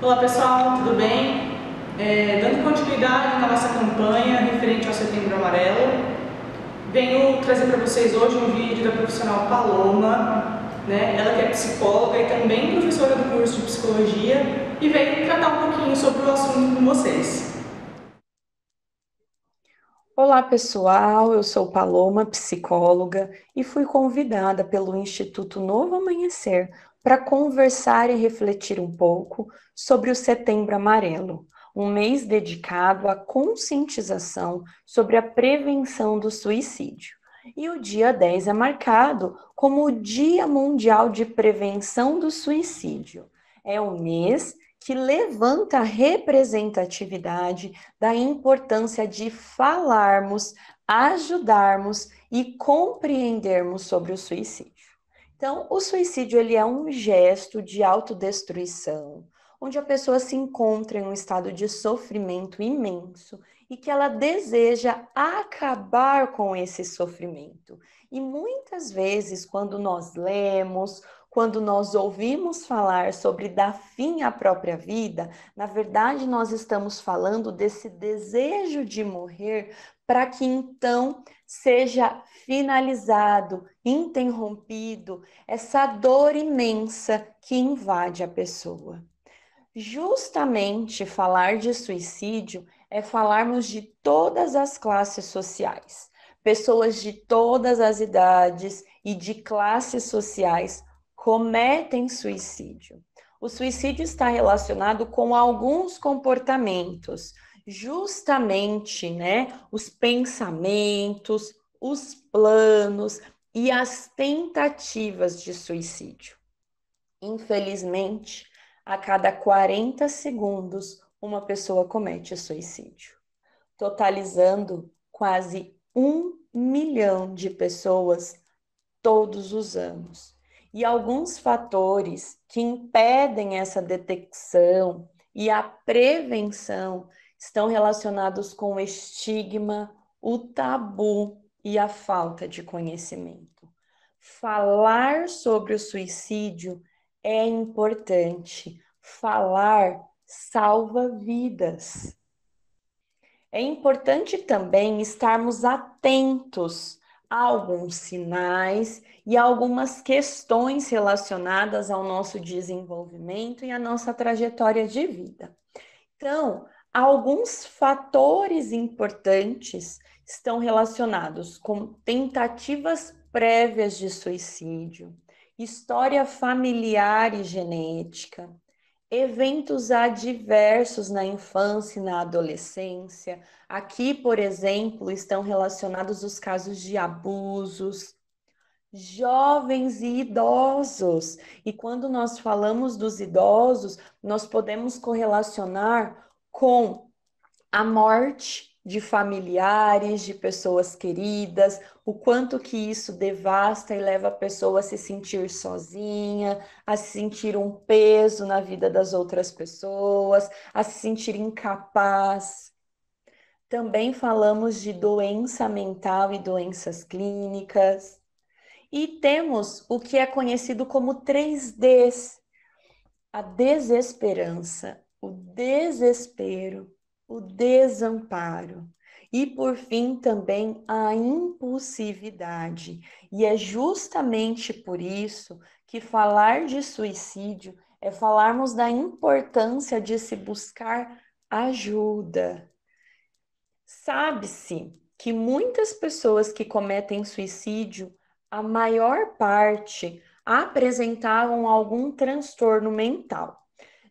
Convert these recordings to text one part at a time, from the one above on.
Olá pessoal, tudo bem? Dando continuidade na nossa campanha referente ao Setembro Amarelo, venho trazer para vocês hoje um vídeo da profissional Paloma, né? Ela que é psicóloga e também professora do curso de psicologia e veio tratar um pouquinho sobre o assunto com vocês. Olá, pessoal. Eu sou Paloma, psicóloga, e fui convidada pelo Instituto Novo Amanhecer para conversar e refletir um pouco sobre o Setembro Amarelo, um mês dedicado à conscientização sobre a prevenção do suicídio. E o dia 10 é marcado como o Dia Mundial de Prevenção do Suicídio. É o mês que levanta a representatividade da importância de falarmos, ajudarmos e compreendermos sobre o suicídio. Então, o suicídio ele é um gesto de autodestruição, onde a pessoa se encontra em um estado de sofrimento imenso e que ela deseja acabar com esse sofrimento. E muitas vezes, quando nós lemos, quando nós ouvimos falar sobre dar fim à própria vida, na verdade nós estamos falando desse desejo de morrer para que então seja finalizado, interrompido essa dor imensa que invade a pessoa. Justamente falar de suicídio é falarmos de todas as classes sociais. Pessoas de todas as idades e de classes sociais cometem suicídio. O suicídio está relacionado com alguns comportamentos, justamente, né, os pensamentos, os planos e as tentativas de suicídio. Infelizmente, a cada 40 segundos, uma pessoa comete suicídio, totalizando quase 1 milhão de pessoas todos os anos. E alguns fatores que impedem essa detecção e a prevenção estão relacionados com o estigma, o tabu e a falta de conhecimento. Falar sobre o suicídio é importante. Falar salva vidas. É importante também estarmos atentos a alguns sinais e a algumas questões relacionadas ao nosso desenvolvimento e à nossa trajetória de vida. Então, alguns fatores importantes estão relacionados com tentativas prévias de suicídio, história familiar e genética, eventos adversos na infância e na adolescência. Aqui, por exemplo, estão relacionados os casos de abusos, jovens e idosos. E quando nós falamos dos idosos, nós podemos correlacionar com a morte de familiares, de pessoas queridas, o quanto que isso devasta e leva a pessoa a se sentir sozinha, a se sentir um peso na vida das outras pessoas, a se sentir incapaz. Também falamos de doença mental e doenças clínicas. E temos o que é conhecido como 3Ds: a desesperança, o desespero, o desamparo e, por fim, também a impulsividade. E é justamente por isso que falar de suicídio é falarmos da importância de se buscar ajuda. Sabe-se que muitas pessoas que cometem suicídio, a maior parte apresentavam algum transtorno mental.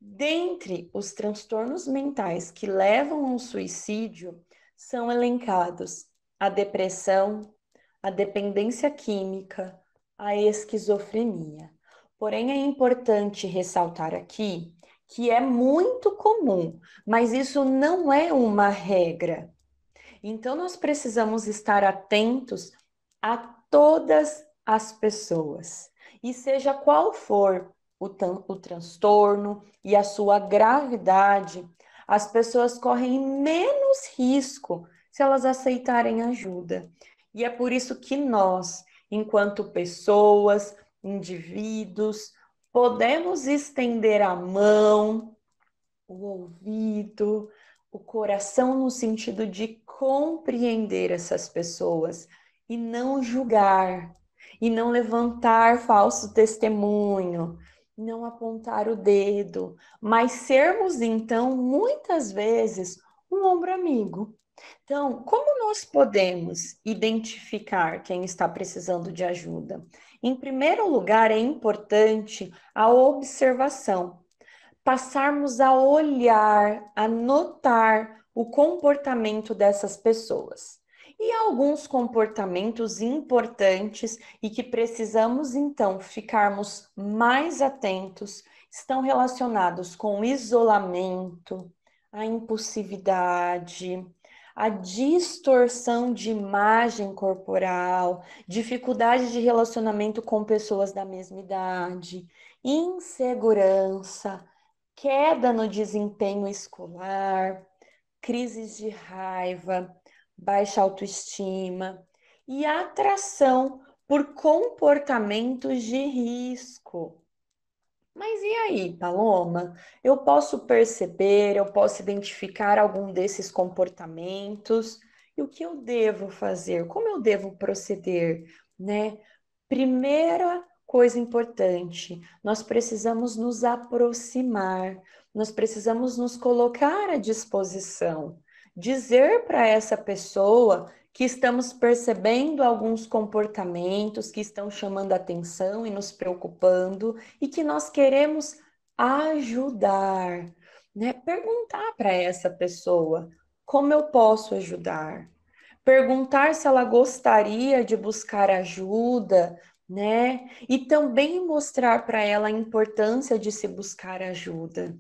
Dentre os transtornos mentais que levam ao suicídio, são elencados a depressão, a dependência química, a esquizofrenia. Porém, é importante ressaltar aqui que é muito comum, mas isso não é uma regra. Então, nós precisamos estar atentos a todas as pessoas. E seja qual for o transtorno e a sua gravidade, as pessoas correm menos risco se elas aceitarem ajuda. E é por isso que nós, enquanto pessoas, indivíduos, podemos estender a mão, o ouvido, o coração no sentido de compreender essas pessoas e não julgar, e não levantar falso testemunho, não apontar o dedo, mas sermos então muitas vezes um ombro amigo. Então, como nós podemos identificar quem está precisando de ajuda? Em primeiro lugar, é importante a observação, passarmos a olhar, a notar o comportamento dessas pessoas. E alguns comportamentos importantes e que precisamos então ficarmos mais atentos estão relacionados com o isolamento, a impulsividade, a distorção de imagem corporal, dificuldade de relacionamento com pessoas da mesma idade, insegurança, queda no desempenho escolar, crises de raiva, baixa autoestima e atração por comportamentos de risco. Mas e aí, Paloma? Eu posso perceber, eu posso identificar algum desses comportamentos e o que eu devo fazer? Como eu devo proceder, né? Primeira coisa importante, nós precisamos nos aproximar, nós precisamos nos colocar à disposição, dizer para essa pessoa que estamos percebendo alguns comportamentos que estão chamando atenção e nos preocupando e que nós queremos ajudar, né? Perguntar para essa pessoa como eu posso ajudar. Perguntar se ela gostaria de buscar ajuda, né? E também mostrar para ela a importância de se buscar ajuda.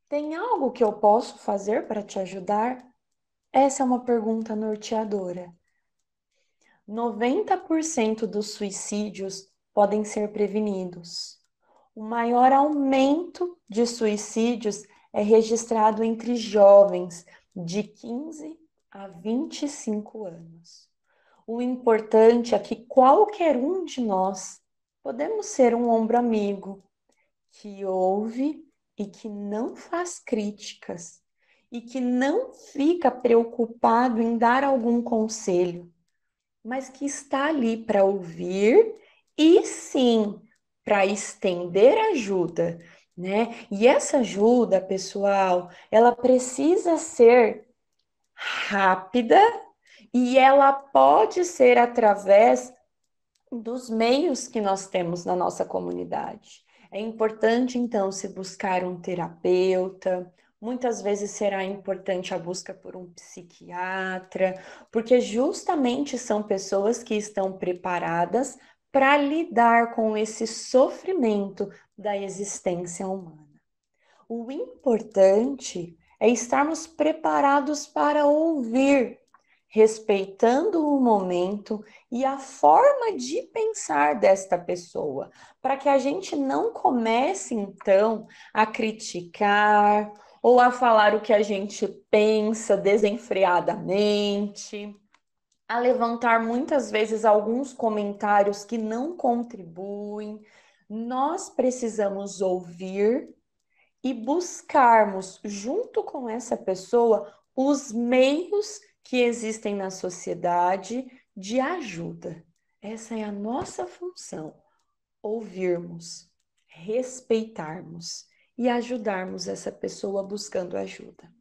Tem algo que eu posso fazer para te ajudar? Essa é uma pergunta norteadora. 90% dos suicídios podem ser prevenidos. O maior aumento de suicídios é registrado entre jovens de 15 a 25 anos. O importante é que qualquer um de nós podemos ser um ombro amigo que ouve e que não faz críticas e que não fica preocupado em dar algum conselho, mas que está ali para ouvir e sim para estender ajuda, né? E essa ajuda, pessoal, ela precisa ser rápida e ela pode ser através dos meios que nós temos na nossa comunidade. É importante, então, se buscar um terapeuta, muitas vezes será importante a busca por um psiquiatra, porque justamente são pessoas que estão preparadas para lidar com esse sofrimento da existência humana. O importante é estarmos preparados para ouvir, respeitando o momento e a forma de pensar desta pessoa, para que a gente não comece, então, a criticar ou a falar o que a gente pensa desenfreadamente, a levantar muitas vezes alguns comentários que não contribuem. Nós precisamos ouvir e buscarmos, junto com essa pessoa, os meios que existem na sociedade de ajuda. Essa é a nossa função: ouvirmos, respeitarmos e ajudarmos essa pessoa buscando ajuda.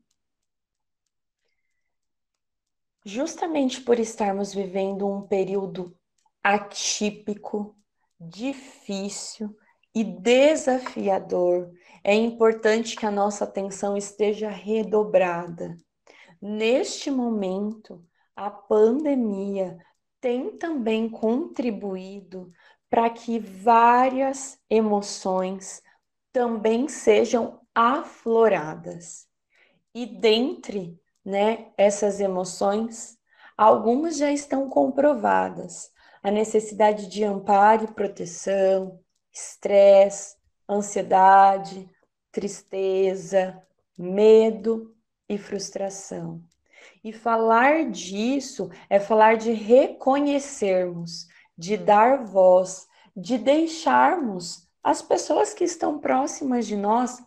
Justamente por estarmos vivendo um período atípico, difícil e desafiador, é importante que a nossa atenção esteja redobrada. Neste momento, a pandemia tem também contribuído para que várias emoções também sejam afloradas. E dentre, né, essas emoções, algumas já estão comprovadas. A necessidade de amparo e proteção, estresse, ansiedade, tristeza, medo e frustração. E falar disso é falar de reconhecermos, de dar voz, de deixarmos as pessoas que estão próximas de nós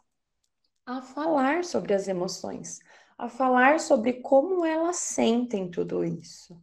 a falar sobre as emoções, a falar sobre como elas sentem tudo isso.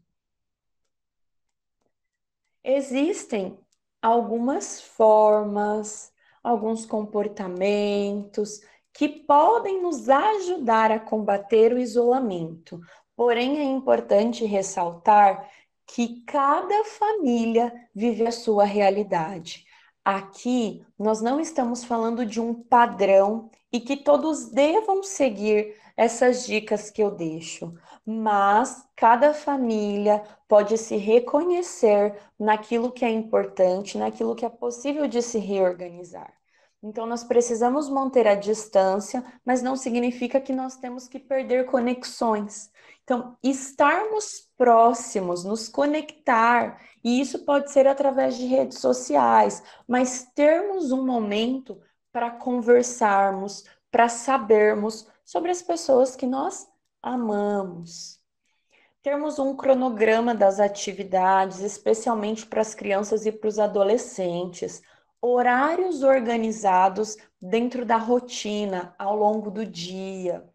Existem algumas formas, alguns comportamentos que podem nos ajudar a combater o isolamento. Porém, é importante ressaltar que cada família vive a sua realidade. Aqui, nós não estamos falando de um padrão e que todos devam seguir essas dicas que eu deixo, mas cada família pode se reconhecer naquilo que é importante, naquilo que é possível de se reorganizar. Então, nós precisamos manter a distância, mas não significa que nós temos que perder conexões. Então, estarmos próximos, nos conectar, e isso pode ser através de redes sociais, mas termos um momento para conversarmos, para sabermos sobre as pessoas que nós amamos. Termos um cronograma das atividades, especialmente para as crianças e para os adolescentes, horários organizados dentro da rotina ao longo do dia.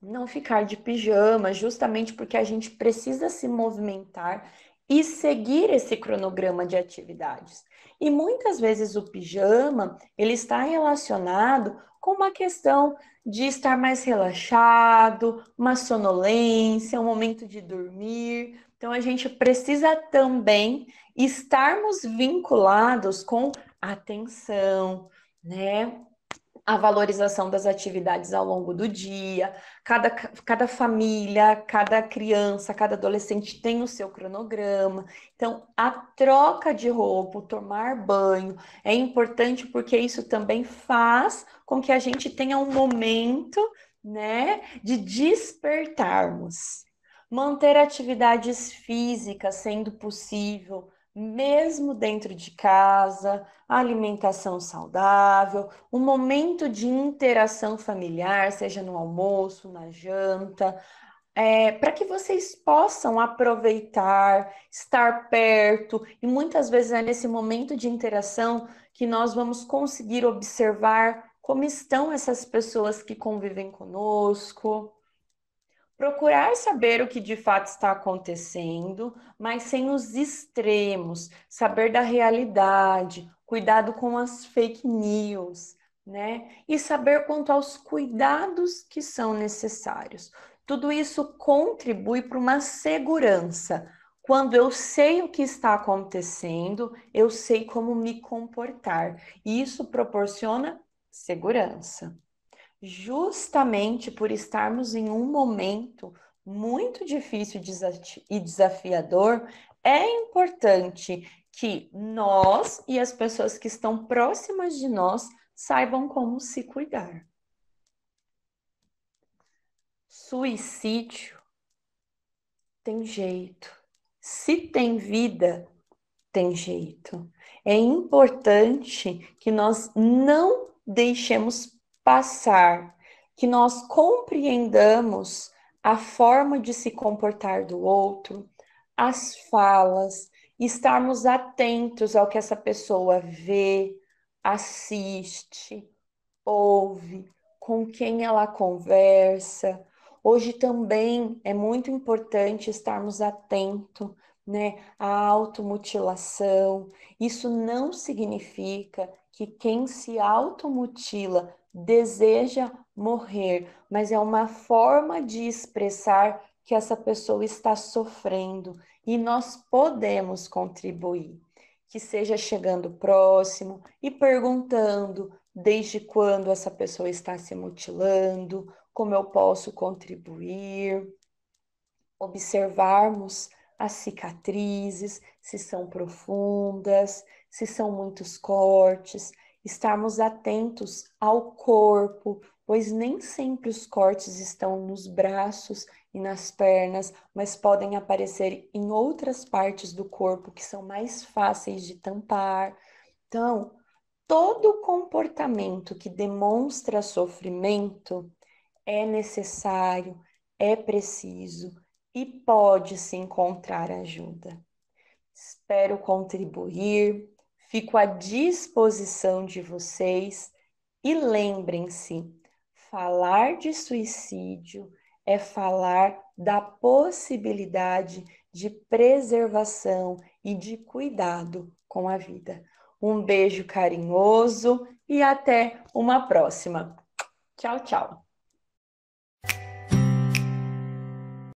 Não ficar de pijama, justamente porque a gente precisa se movimentar e seguir esse cronograma de atividades. E muitas vezes o pijama, ele está relacionado com uma questão de estar mais relaxado, uma sonolência, um momento de dormir. Então a gente precisa também estarmos vinculados com atenção, né? A valorização das atividades ao longo do dia. Cada família, cada criança, cada adolescente tem o seu cronograma. Então, a troca de roupa, o tomar banho é importante porque isso também faz com que a gente tenha um momento, né, de despertarmos. Manter atividades físicas sendo possível, mesmo dentro de casa, alimentação saudável, um momento de interação familiar, seja no almoço, na janta, para que vocês possam aproveitar, estar perto, e muitas vezes é nesse momento de interação que nós vamos conseguir observar como estão essas pessoas que convivem conosco. Procurar saber o que de fato está acontecendo, mas sem os extremos, saber da realidade, cuidado com as fake news, né? E saber quanto aos cuidados que são necessários. Tudo isso contribui para uma segurança. Quando eu sei o que está acontecendo, eu sei como me comportar. E isso proporciona segurança. Justamente por estarmos em um momento muito difícil e desafiador, é importante que nós e as pessoas que estão próximas de nós saibam como se cuidar. Suicídio tem jeito. Se tem vida, tem jeito. É importante que nós não deixemos passar, que nós compreendamos a forma de se comportar do outro, as falas, estarmos atentos ao que essa pessoa vê, assiste, ouve, com quem ela conversa. Hoje também é muito importante estarmos atentos, né, à automutilação. Isso não significa que quem se automutila deseja morrer, mas é uma forma de expressar que essa pessoa está sofrendo e nós podemos contribuir. Que seja chegando próximo e perguntando desde quando essa pessoa está se mutilando, como eu posso contribuir, observarmos as cicatrizes, se são profundas, se são muitos cortes, estarmos atentos ao corpo, pois nem sempre os cortes estão nos braços e nas pernas, mas podem aparecer em outras partes do corpo que são mais fáceis de tampar. Então, todo comportamento que demonstra sofrimento é necessário, é preciso e pode se encontrar ajuda. Espero contribuir. Fico à disposição de vocês e lembrem-se, falar de suicídio é falar da possibilidade de preservação e de cuidado com a vida. Um beijo carinhoso e até uma próxima. Tchau, tchau.